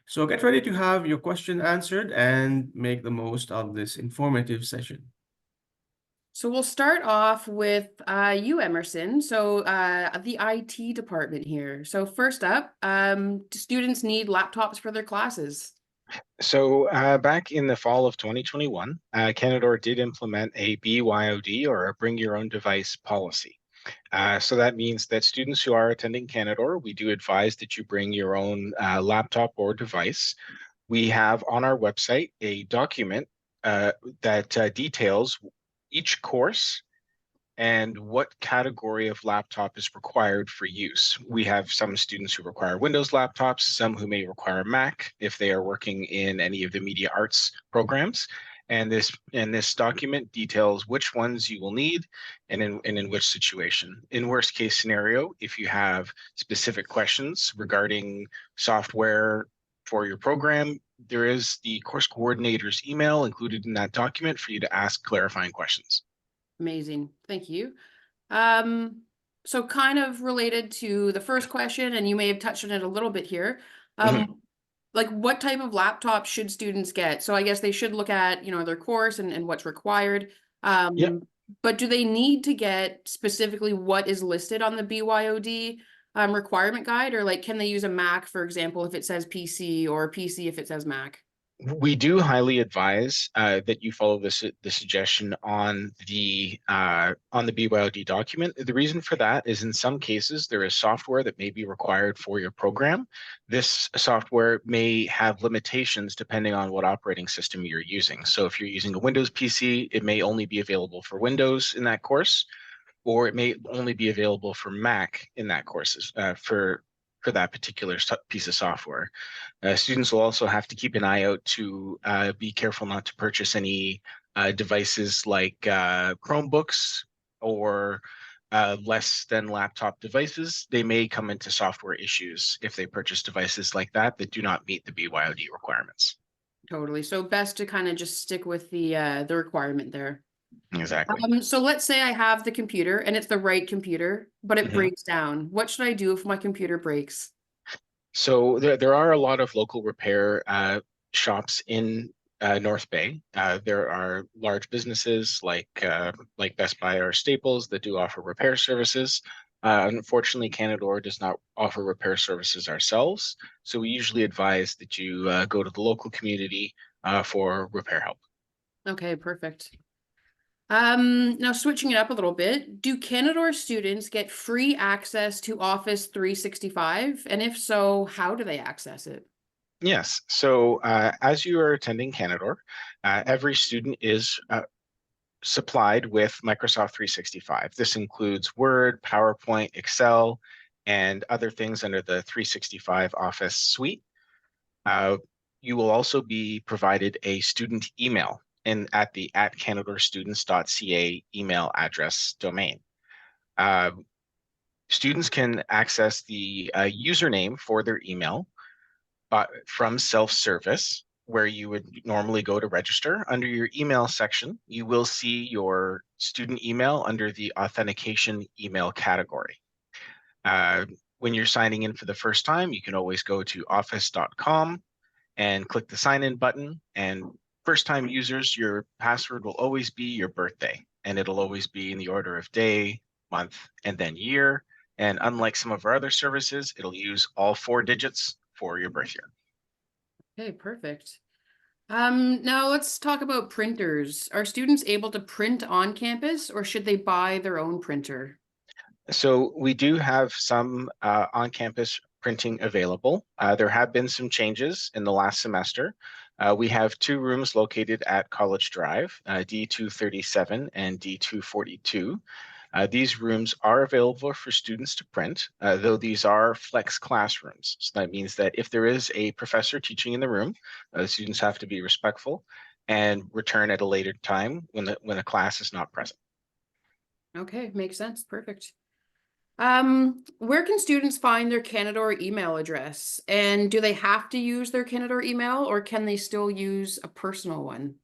So get ready to have your question answered and make the most of this informative session. So we'll start off with you, Emerson. So the IT department here. So first up, do students need laptops for their classes? So back in the fall of 2021, Canadore did implement a BYOD, or a bring your own device policy. So that means that students who are attending Canadore, we do advise that you bring your own laptop or device. We have on our website a document that details each course and what category of laptop is required for use. We have some students who require Windows laptops, some who may require Mac if they are working in any of the media arts programs. And this document details which ones you will need and in which situation. In worst case scenario, if you have specific questions regarding software for your program, there is the course coordinator's email included in that document for you to ask clarifying questions. Amazing. Thank you. Um, so kind of related to the first question, and you may have touched on it a little bit here. Like what type of laptop should students get? So I guess they should look at, their course and what's required. Yeah. But do they need to get specifically what is listed on the BYOD requirement guide, or like can they use a Mac, for example, if it says PC, or PC if it says Mac? We do highly advise that you follow the suggestion on the BYOD document. The reason for that is in some cases there is software that may be required for your program. This software may have limitations depending on what operating system you're using. So if you're using a Windows PC, it may only be available for Windows in that course, or it may only be available for Mac in that course for that particular piece of software. Students will also have to keep an eye out to be careful not to purchase any devices like Chromebooks or less than laptop devices. They may come into software issues if they purchase devices like that do not meet the BYOD requirements. Totally. So best to kind of just stick with the requirement there. Exactly. So let's say I have the computer and it's the right computer, but it Mhm. breaks down. What should I do if my computer breaks? So there are a lot of local repair shops in North Bay. There are large businesses like Best Buy or Staples that do offer repair services. Unfortunately, Canadore does not offer repair services ourselves, so we usually advise that you go to the local community for repair help. Okay, perfect. Now switching it up a little bit, do Canadore students get free access to Office 365? And if so, how do they access it? Yes. So as you are attending Canadore, every student is supplied with Microsoft 365. This includes Word, PowerPoint, Excel, and other things under the 365 Office suite. Uh, you will also be provided a student email at the @canadorestudents.ca email address domain. Uh, Students can access the username for their email from self-service, where you would normally go to register. Under your email section, you will see your student email under the authentication email category. Uh, when you're signing in for the first time, you can always go to office.com and click the sign in button. And first time users, your password will always be your birthday, and it'll always be in the order of day, month, and then year. And unlike some of our other services, it'll use all 4 digits for your birth year. Okay, perfect. Now let's talk about printers. Are students able to print on campus, or should they buy their own printer? So we do have some on-campus printing available. There have been some changes in the last semester. We have 2 rooms located at College Drive, D237 and D242. These rooms are available for students to print, though these are flex classrooms. So that means that if there is a professor teaching in the room, students have to be respectful and return at a later time when a class is not present. Okay, makes sense. Perfect. Where can students find their Canadore email address? And do they have to use their Canadore email, or can they still use a personal one?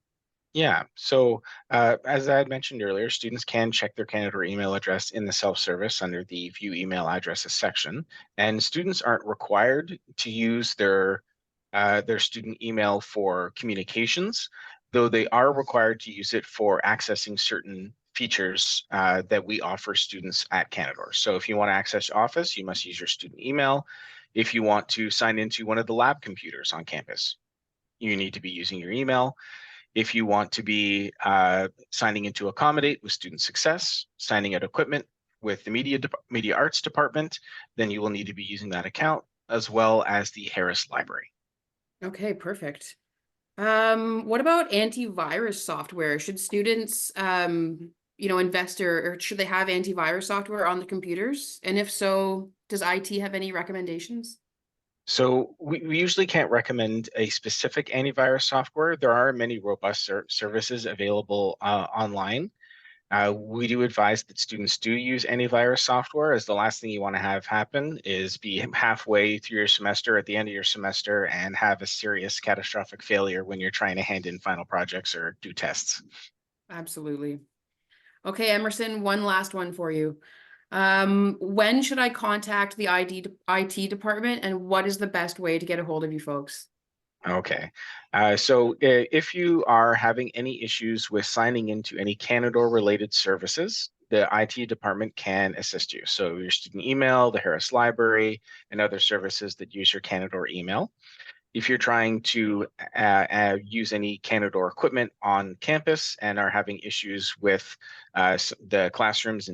Yeah, so as I had mentioned earlier, students can check their Canadore email address in the self-service under the View Email Addresses section, and students aren't required to use their their student email for communications, though they are required to use it for accessing certain features that we offer students at Canadore. So if you want to access Office, you must use your student email. If you want to sign into one of the lab computers on campus, you need to be using your email. If you want to be signing into Accommodate with Student Success, signing out equipment with the Media Arts Department, then you will need to be using that account, as well as the Harris Library. Okay, perfect. What about antivirus software? Should students, invest or should they have antivirus software on the computers? And if so, does IT have any recommendations? So we usually can't recommend a specific antivirus software. There are many robust services available online. We do advise that students do use antivirus software, as the last thing you want to have happen is be halfway through your semester at the end of your semester and have a serious catastrophic failure when you're trying to hand in final projects or do tests. Absolutely. Okay, Emerson, one last one for you. When should I contact the IT department, and what is the best way to get a hold of you folks? Okay, so if you are having any issues with signing into any Canadore related services, the IT department can assist you. So your student email, the Harris Library, and other services that use your Canadore email. If you're trying to use any Canadore equipment on campus and are having issues with the classrooms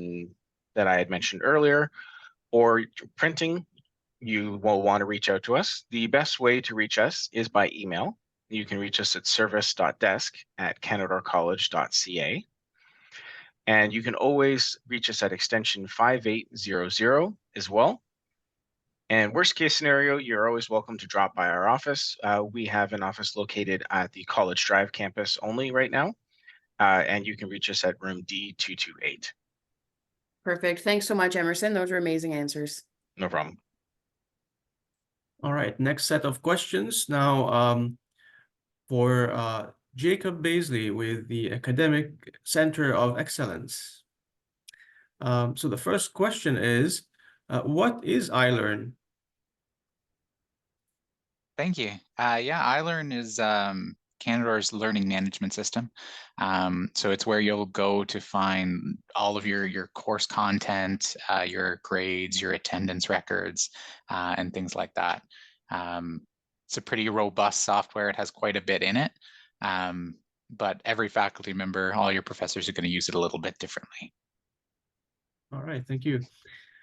that I had mentioned earlier, or printing, you will want to reach out to us. The best way to reach us is by email. You can reach us at service.desk@canadorecollege.ca. And you can always reach us at extension 5800 as well. And worst case scenario, you're always welcome to drop by our office. We have an office located at the College Drive campus only right now. And you can reach us at room D228. Perfect. Thanks so much, Emerson. Those were amazing answers. No problem. All right, next set of questions now for Jacob Baisley with the Academic Center of Excellence. So the first question is, what is iLearn? Thank you. Yeah, iLearn is Canadore's learning management system. So it's where you'll go to find all of your course content, your grades, your attendance records, and things like that. It's a pretty robust software. It has quite a bit in it, but every faculty member, all your professors are going to use it a little bit differently. All right, thank you.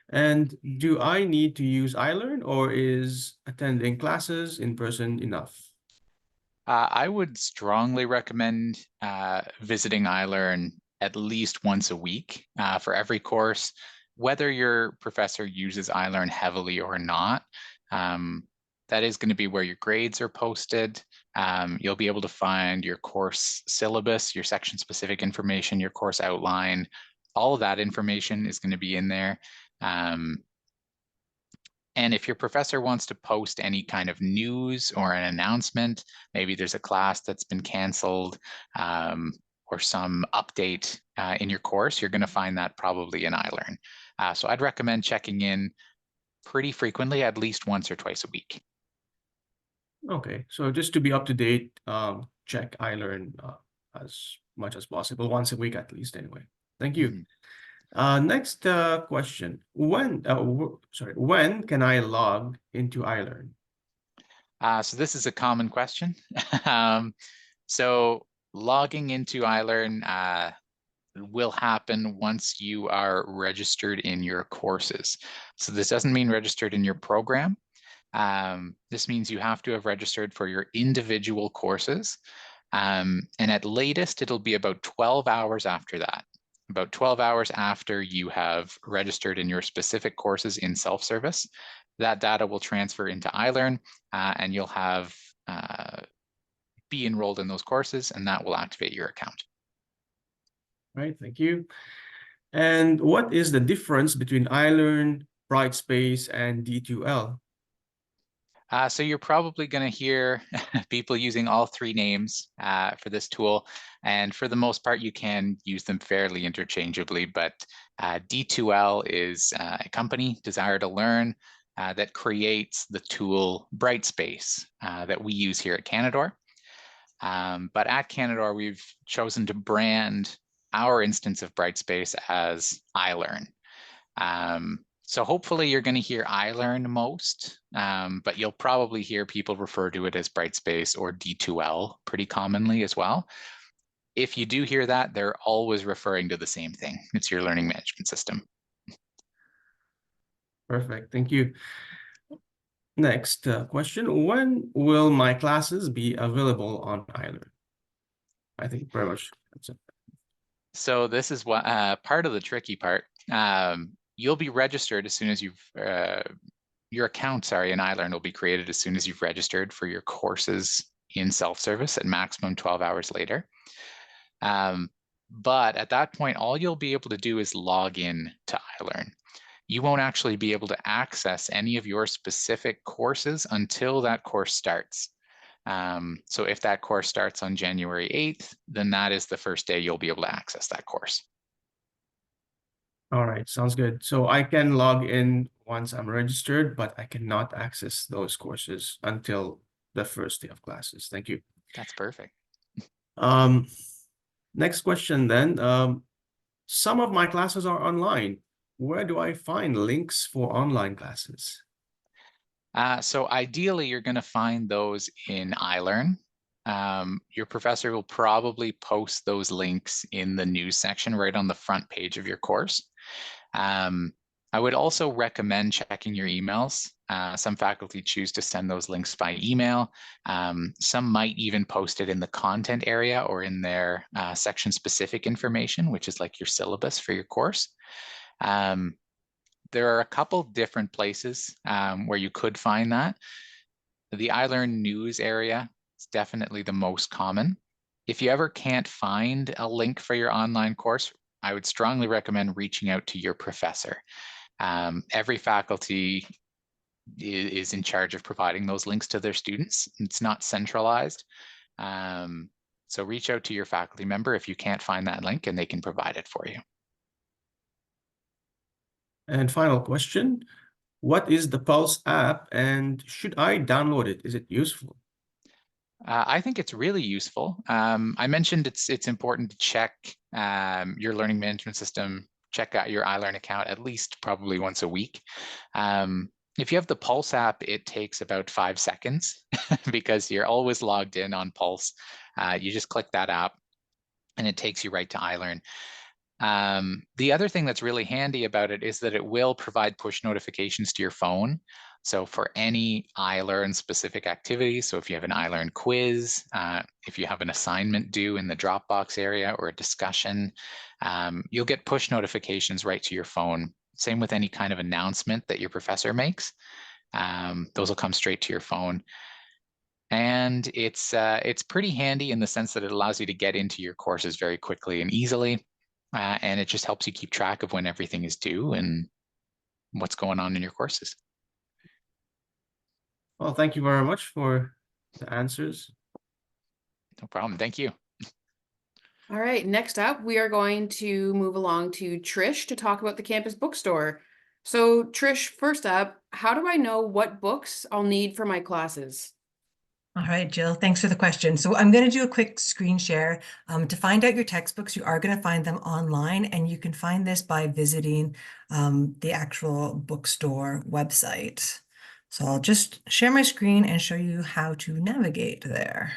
And do I need to use iLearn, or is attending classes in person enough? I would strongly recommend visiting iLearn at least once a week for every course, whether your professor uses iLearn heavily or not. That is going to be where your grades are posted. You'll be able to find your course syllabus, your section-specific information, your course outline. All of that information is going to be in there. And if your professor wants to post any kind of news or an announcement, maybe there's a class that's been canceled or some update in your course, you're going to find that probably in iLearn. So I'd recommend checking in pretty frequently, at least once or twice a week. Okay, so just to be up to date, check iLearn as much as possible, once a week at least anyway. Thank you. Next question. When can I log into iLearn? So this is a common question. So logging into iLearn will happen once you are registered in your courses. So this doesn't mean registered in your program. This means you have to have registered for your individual courses. And at latest, it'll be about 12 hours after that. About 12 hours after you have registered in your specific courses in self-service, that data will transfer into iLearn and you'll have be enrolled in those courses, and that will activate your account. Right, thank you. And what is the difference between iLearn, Brightspace, and D2L? So you're probably going to hear people using all three names for this tool. And for the most part, you can use them fairly interchangeably. But D2L is a company, Desire to Learn. that creates the tool Brightspace that we use here at Canadore. But at Canadore, we've chosen to brand our instance of Brightspace as iLearn. So hopefully you're going to hear iLearn most, but you'll probably hear people refer to it as Brightspace or D2L pretty commonly as well. If you do hear that, they're always referring to the same thing. It's your learning management system. Perfect. Thank you. Next question. When will my classes be available on iLearn? I think very much that's it. So this is what part of the tricky part. You'll be registered as soon as you've your account, in iLearn will be created as soon as you've registered for your courses in self-service at maximum 12 hours later. But at that point, all you'll be able to do is log in to iLearn. You won't actually be able to access any of your specific courses until that course starts. So if that course starts on January 8th, then that is the first day you'll be able to access that course. All right, sounds good. So I can log in once I'm registered, but I cannot access those courses until the first day of classes. Thank you. That's perfect. Next question then. Some of my classes are online. Where do I find links for online classes? So ideally, you're going to find those in iLearn. Your professor will probably post those links in the news section right on the front page of your course. I would also recommend checking your emails. Some faculty choose to send those links by email. Some might even post it in the content area or in their section-specific information, which is like your syllabus for your course. There are a couple different places where you could find that. The iLearn news area is definitely the most common. If you ever can't find a link for your online course, I would strongly recommend reaching out to your professor. Every faculty is in charge of providing those links to their students. It's not centralized. So reach out to your faculty member if you can't find that link, and they can provide it for you. And final question, what is the Pulse app and should I download it? Is it useful? I think it's really useful. I mentioned it's important to check your learning management system, check out your iLearn account at least probably once a week. If you have the Pulse app, it takes about 5 seconds because you're always logged in on Pulse. You just click that app and it takes you right to iLearn. The other thing that's really handy about it is that it will provide push notifications to your phone. So for any iLearn specific activities, so if you have an iLearn quiz, if you have an assignment due in the Dropbox area or a discussion, you'll get push notifications right to your phone. Same with any kind of announcement that your professor makes. Those will come straight to your phone. And it's pretty handy in the sense that it allows you to get into your courses very quickly and easily. And it just helps you keep track of when everything is due and what's going on in your courses. Well, thank you very much for the answers. No problem. Thank you. All right, next up, we are going to move along to Trish to talk about the campus bookstore. So Trish, first up, how do I know what books I'll need for my classes? All right, Jill, thanks for the question. So I'm going to do a quick screen share. To find out your textbooks, you are going to find them online, and you can find this by visiting the actual bookstore website. So I'll just share my screen and show you how to navigate there.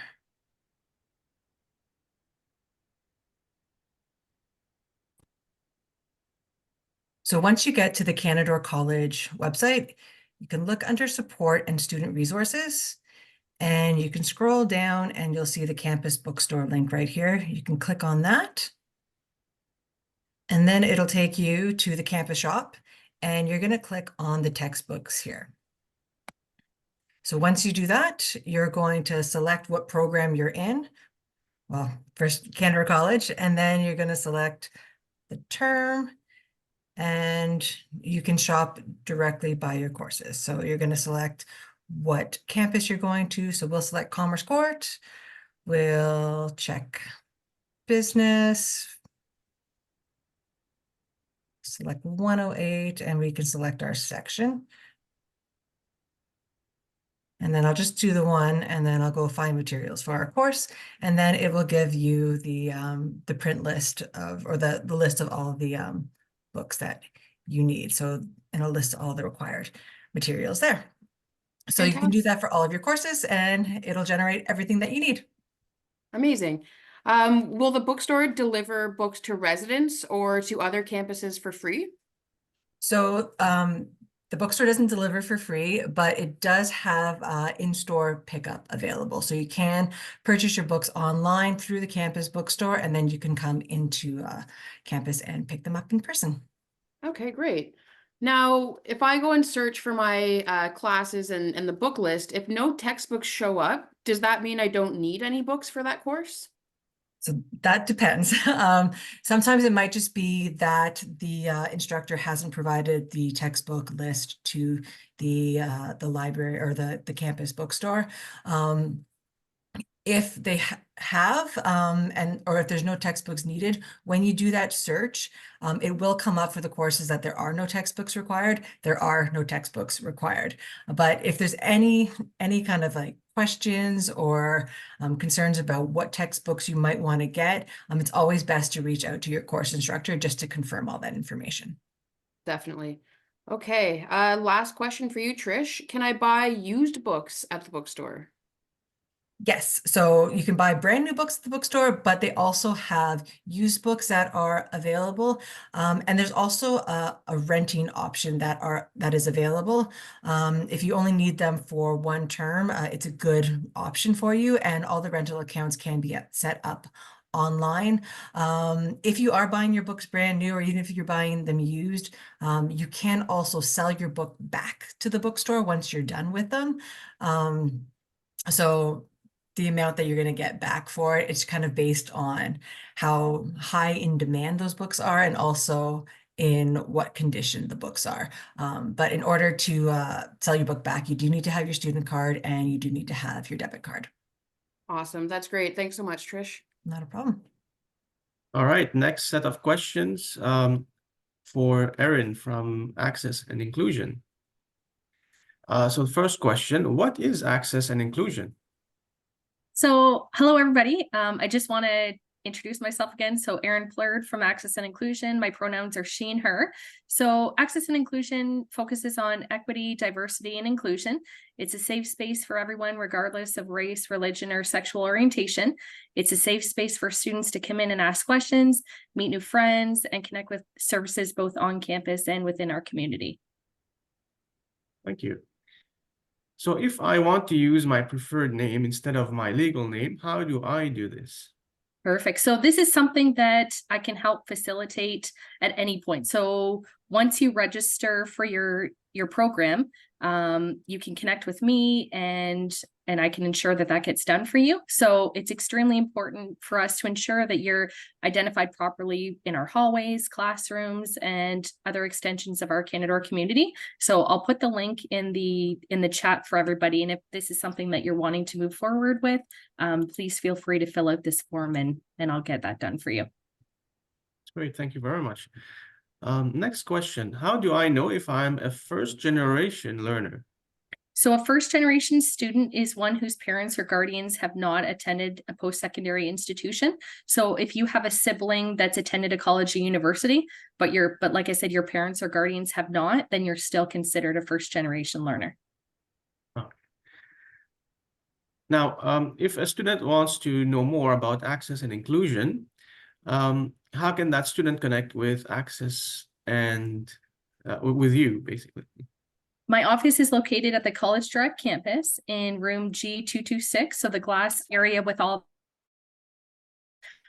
So once you get to the Canadore College website, you can look under support and student resources. And you can scroll down and you'll see the campus bookstore link right here. You can click on that. And then it'll take you to the campus shop and you're going to click on the textbooks here. So once you do that, you're going to select what program you're in. Well, first Canadore College, and then you're going to select the term and you can shop directly by your courses. So you're going to select what campus you're going to. So we'll select Commerce Court. We'll check business. Select 108 and we can select our section. And then I'll just do the one, and then I'll go find materials for our course, and then it will give you the print list of, or the list of all of the books that you need. So, and it'll list all the required materials there. So you can do that for all of your courses, and it'll generate everything that you need. Amazing. Will the bookstore deliver books to residents or to other campuses for free? So the bookstore doesn't deliver for free, but it does have in-store pickup available. So you can purchase your books online through the campus bookstore, and then you can come into campus and pick them up in person. Okay, great. Now, if I go and search for my classes and the book list, if no textbooks show up, does that mean I don't need any books for that course? So that depends. Sometimes it might just be that the instructor hasn't provided the textbook list to the library or the campus bookstore. If they have, or if there's no textbooks needed, when you do that search, it will come up for the courses that there are no textbooks required. There are no textbooks required. But if there's any kind of like questions or concerns about what textbooks you might want to get, it's always best to reach out to your course instructor just to confirm all that information. Definitely. Okay, last question for you, Trish. Can I buy used books at the bookstore? Yes, so you can buy brand new books at the bookstore, but they also have used books that are available. And there's also a renting option that is available. If you only need them for one term, it's a good option for you, and all the rental accounts can be set up online. If you are buying your books brand new, or even if you're buying them used, you can also sell your book back to the bookstore once you're done with them. So the amount that you're going to get back for it, it's kind of based on how high in demand those books are, and also in what condition the books are. But in order to sell your book back, you do need to have your student card, and you do need to have your debit card. Awesome. That's great. Thanks so much, Trish. Not a problem. All right, next set of questions for Erin from Access and Inclusion. So the first question, what is access and inclusion? So hello, everybody. I just want to introduce myself again. So Erin Plurd from Access and Inclusion. My pronouns are she and her. So Access and Inclusion focuses on equity, diversity, and inclusion. It's a safe space for everyone, regardless of race, religion, or sexual orientation. It's a safe space for students to come in and ask questions, meet new friends, and connect with services both on campus and within our community. Thank you. So if I want to use my preferred name instead of my legal name, how do I do this? Perfect. So this is something that I can help facilitate at any point. So once you register for your program, you can connect with me, and I can ensure that that gets done for you. So it's extremely important for us to ensure that you're identified properly in our hallways, classrooms, and other extensions of our Canadore community. So I'll put the link in the chat for everybody. And if this is something that you're wanting to move forward with, please feel free to fill out this form, and I'll get that done for you. That's great. Thank you very much. Next question. How do I know if I'm a first-generation learner? So a first-generation student is one whose parents or guardians have not attended a post-secondary institution. So if you have a sibling that's attended a college or university, but like I said, your parents or guardians have not, then you're still considered a first-generation learner. Oh. Now, if a student wants to know more about access and inclusion, how can that student connect with Access and with you, basically? My office is located at the College Drive campus in room G226, so the glass area with all.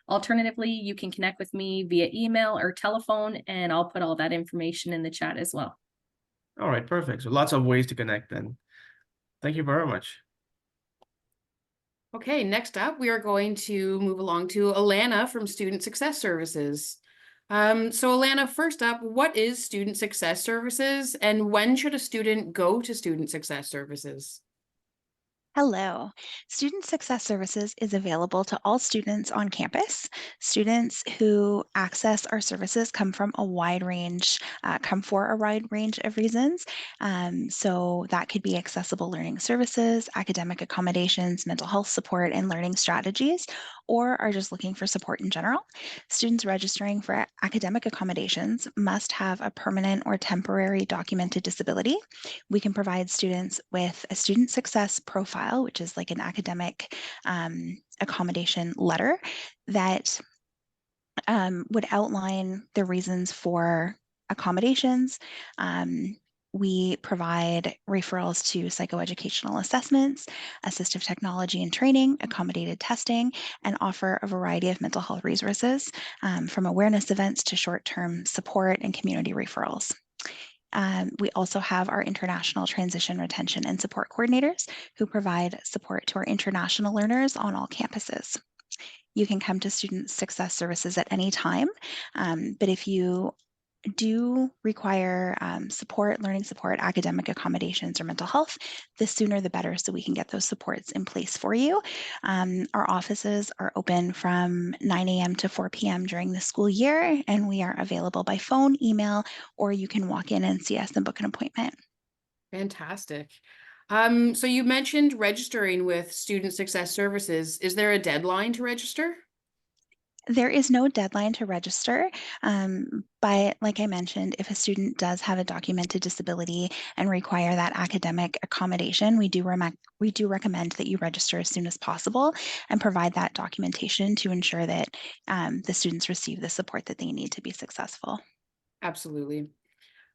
Alternatively, you can connect with me via email or telephone, and I'll put all that information in the chat as well. All right, perfect. So lots of ways to connect then. Thank you very much. Okay, next up, we are going to move along to Alana from Student Success Services. So Alana, first up, what is Student Success Services, and when should a student go to Student Success Services? Hello. Student Success Services is available to all students on campus. Students who access our services come for a wide range of reasons. So that could be accessible learning services, academic accommodations, mental health support, and learning strategies, or are just looking for support in general. Students registering for academic accommodations must have a permanent or temporary documented disability. We can provide students with a student success profile, which is like an academic accommodation letter that would outline the reasons for accommodations. We provide referrals to psychoeducational assessments, assistive technology and training, accommodated testing, and offer a variety of mental health resources, from awareness events to short-term support and community referrals. We also have our international transition, retention, and support coordinators who provide support to our international learners on all campuses. You can come to Student Success Services at any time, but if you do require support, learning support, academic accommodations, or mental health, the sooner the better so we can get those supports in place for you. Our offices are open from 9 a.m. to 4 p.m. during the school year, and we are available by phone, email, or you can walk in and see us and book an appointment. Fantastic. So you mentioned registering with Student Success Services. Is there a deadline to register? There is no deadline to register, but like I mentioned, if a student does have a documented disability and require that academic accommodation, we do recommend that you register as soon as possible and provide that documentation to ensure that the students receive the support that they need to be successful. Absolutely.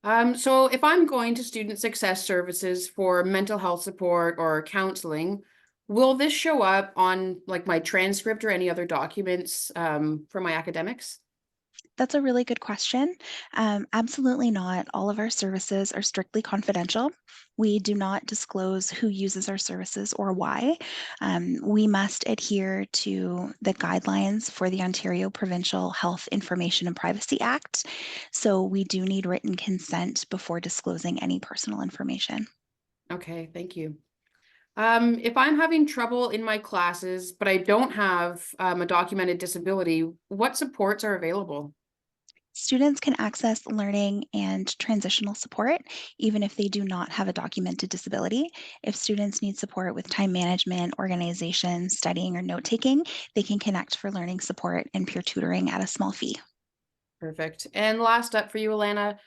So if I'm going to Student Success Services for mental health support or counseling, will this show up on like my transcript or any other documents for my academics? That's a really good question. Absolutely not. All of our services are strictly confidential. We do not disclose who uses our services or why. We must adhere to the guidelines for the Ontario Provincial Health Information and Privacy Act. So we do need written consent before disclosing any personal information. Okay, thank you. If I'm having trouble in my classes, but I don't have a documented disability, what supports are available? Students can access learning and transitional support, even if they do not have a documented disability. If students need support with time management, organization, studying, or note taking, they can connect for learning support and peer tutoring at a small fee. Perfect. And last up for you, Alana,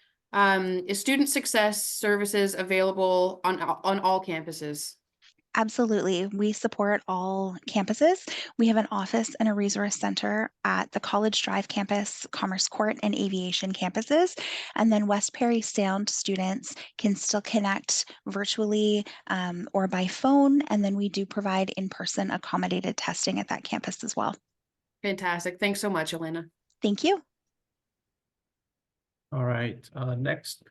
is Student Success Services available on all campuses? Absolutely. We support all campuses. We have an office and a resource center at the College Drive campus, Commerce Court, and Aviation campuses. And then West Perry Sound students can still connect virtually or by phone. And then we do provide in-person accommodated testing at that campus as well. Fantastic. Thanks so much, Alana. Thank you. All right, next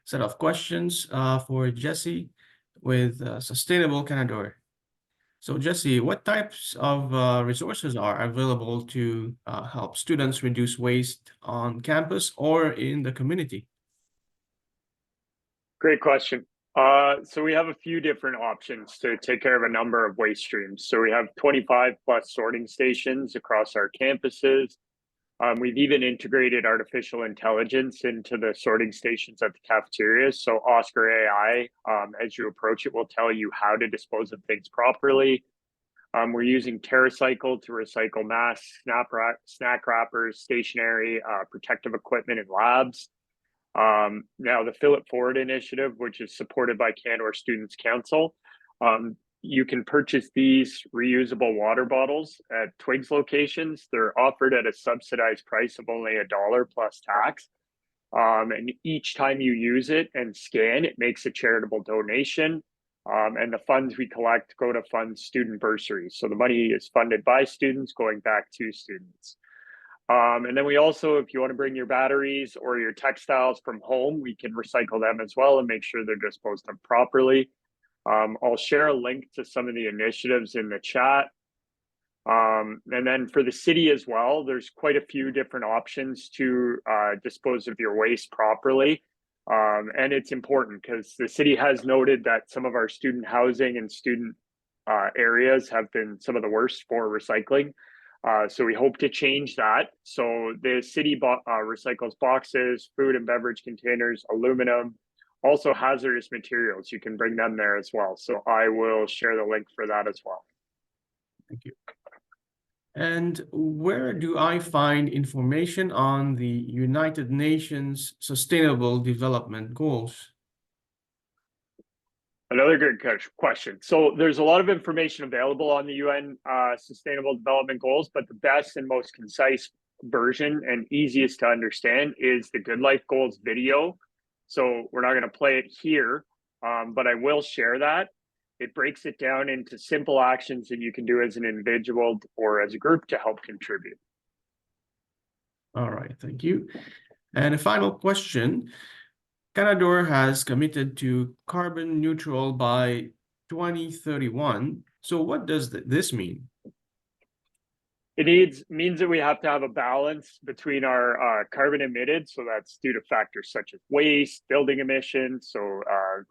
set of questions for Jesse with Sustainable Canadore. So Jesse, what types of resources are available to help students reduce waste on campus or in the community? Great question. So we have a few different options to take care of a number of waste streams. So we have 25 plus sorting stations across our campuses. We've even integrated artificial intelligence into the sorting stations at the cafeterias. So Oscar AI, as you approach it, will tell you how to dispose of things properly. We're using TerraCycle to recycle masks, snack wrappers, stationery, protective equipment, and labs. Now, the Fill It Forward initiative, which is supported by Canadore Students Council, you can purchase these reusable water bottles at Twigs locations. They're offered at a subsidized price of only $1 plus tax. And each time you use it and scan, it makes a charitable donation. And the funds we collect go to fund student bursaries. So the money is funded by students going back to students. And then we also, if you want to bring your batteries or your textiles from home, we can recycle them as well and make sure they're disposed of properly. I'll share a link to some of the initiatives in the chat. And then for the city as well, there's quite a few different options to dispose of your waste properly. And it's important because the city has noted that some of our student housing and student areas have been some of the worst for recycling. So we hope to change that. So the city recycles boxes, food and beverage containers, aluminum, also hazardous materials. You can bring them there as well. So I will share the link for that as well. Thank you. And where do I find information on the United Nations Sustainable Development Goals? Another good question. So there's a lot of information available on the UN Sustainable Development Goals, but the best and most concise version and easiest to understand is the Good Life Goals video. So we're not going to play it here, but I will share that. It breaks it down into simple actions that you can do as an individual or as a group to help contribute. All right, thank you. And a final question. Canadore has committed to carbon neutral by 2031. So what does this mean? It means that we have to have a balance between our carbon emitted, so that's due to factors such as waste, building emissions, so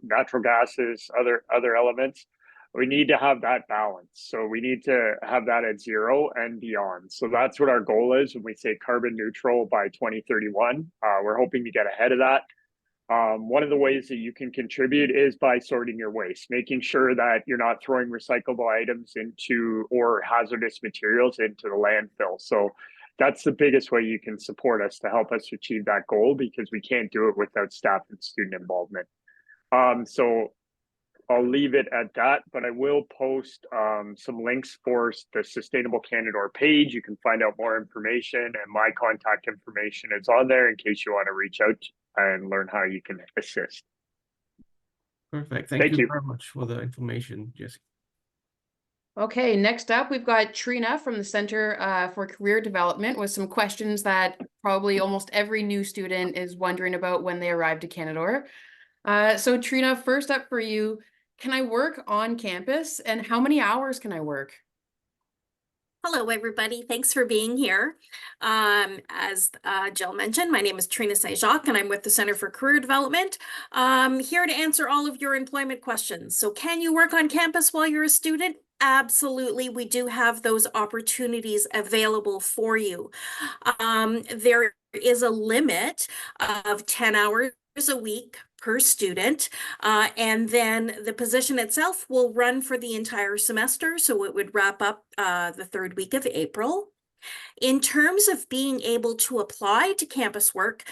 natural gases, other elements. We need to have that balance. So we need to have that at 0 and beyond. So that's what our goal is when we say carbon neutral by 2031. We're hoping to get ahead of that. One of the ways that you can contribute is by sorting your waste, making sure that you're not throwing recyclable items into or hazardous materials into the landfill. So that's the biggest way you can support us to help us achieve that goal, because we can't do it without staff and student involvement. So I'll leave it at that, but I will post some links for the Sustainable Canadore page. You can find out more information, and my contact information is on there in case you want to reach out and learn how you can assist. Perfect. Thank you very much for the information, Jesse. Okay, next up, we've got Trina from the Center for Career Development with some questions that probably almost every new student is wondering about when they arrive to Canadore. So Trina, first up for you, can I work on campus and how many hours can I work? Hello, everybody. Thanks for being here. As Jill mentioned, my name is Trina Saint-Jacques, and I'm with the Center for Career Development. Here to answer all of your employment questions. So can you work on campus while you're a student? Absolutely. We do have those opportunities available for you. There is a limit of 10 hours a week per student, and then the position itself will run for the entire semester, so it would wrap up the 3rd week of April. In terms of being able to apply to campus work,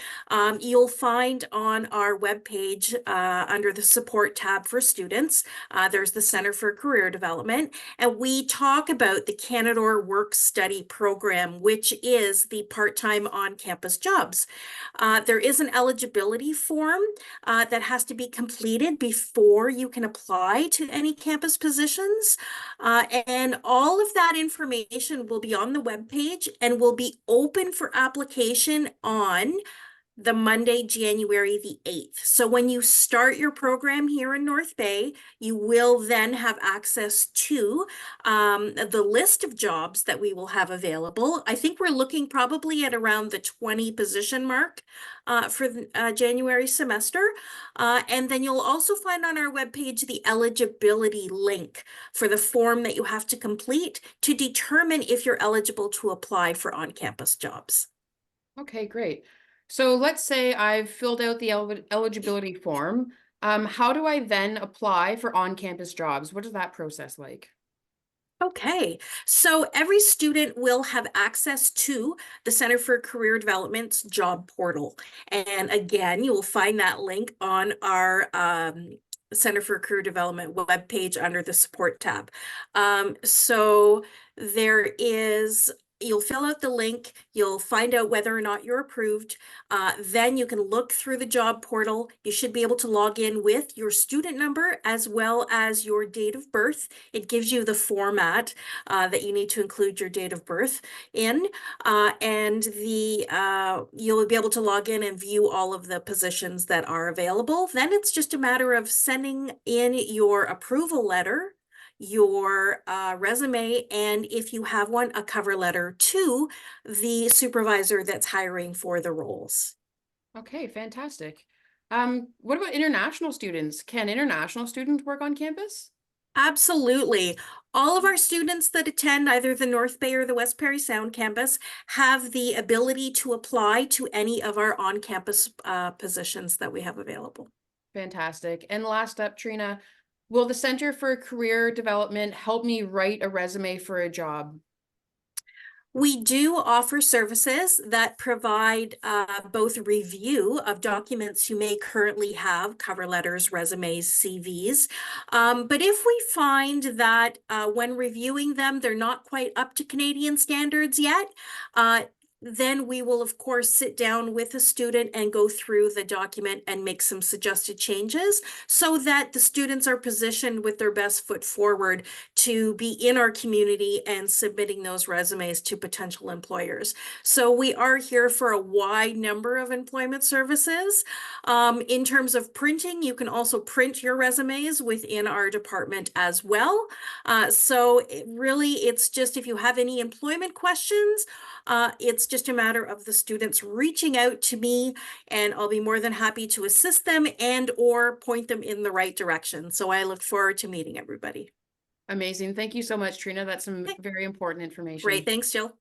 you'll find on our webpage under the support tab for students, there's the Center for Career Development, and we talk about the Canadore Work Study Program, which is the part-time on-campus jobs. There is an eligibility form that has to be completed before you can apply to any campus positions, and all of that information will be on the webpage and will be open for application on the Monday, January the 8th. So when you start your program here in North Bay, you will then have access to the list of jobs that we will have available. I think we're looking probably at around the 20 position mark for the January semester. And then you'll also find on our webpage the eligibility link for the form that you have to complete to determine if you're eligible to apply for on-campus jobs. Okay, great. So let's say I've filled out the eligibility form. How do I then apply for on-campus jobs? What is that process like? Okay, so every student will have access to the Center for Career Development's job portal. And again, you will find that link on our Center for Career Development webpage under the support tab. So there is you'll fill out the link, you'll find out whether or not you're approved. Then you can look through the job portal. You should be able to log in with your student number as well as your date of birth. It gives you the format that you need to include your date of birth in, and you'll be able to log in and view all of the positions that are available. Then it's just a matter of sending in your approval letter, your resume, and if you have one, a cover letter to the supervisor that's hiring for the roles. Okay, fantastic. What about international students? Can international students work on campus? Absolutely. All of our students that attend either the North Bay or the West Parry Sound campus have the ability to apply to any of our on-campus positions that we have available. Fantastic. And last up, Trina, will the Center for Career Development help me write a resume for a job? We do offer services that provide both review of documents you may currently have, cover letters, resumes, CVs. But if we find that when reviewing them, they're not quite up to Canadian standards yet, then we will, of course, sit down with a student and go through the document and make some suggested changes so that the students are positioned with their best foot forward to be in our community and submitting those resumes to potential employers. So we are here for a wide number of employment services. In terms of printing, you can also print your resumes within our department as well. So it's just if you have any employment questions, it's just a matter of the students reaching out to me, and I'll be more than happy to assist them and or point them in the right direction. So I look forward to meeting everybody. Amazing. Thank you so much, Trina. That's some very important information. Great. Thanks, Jill.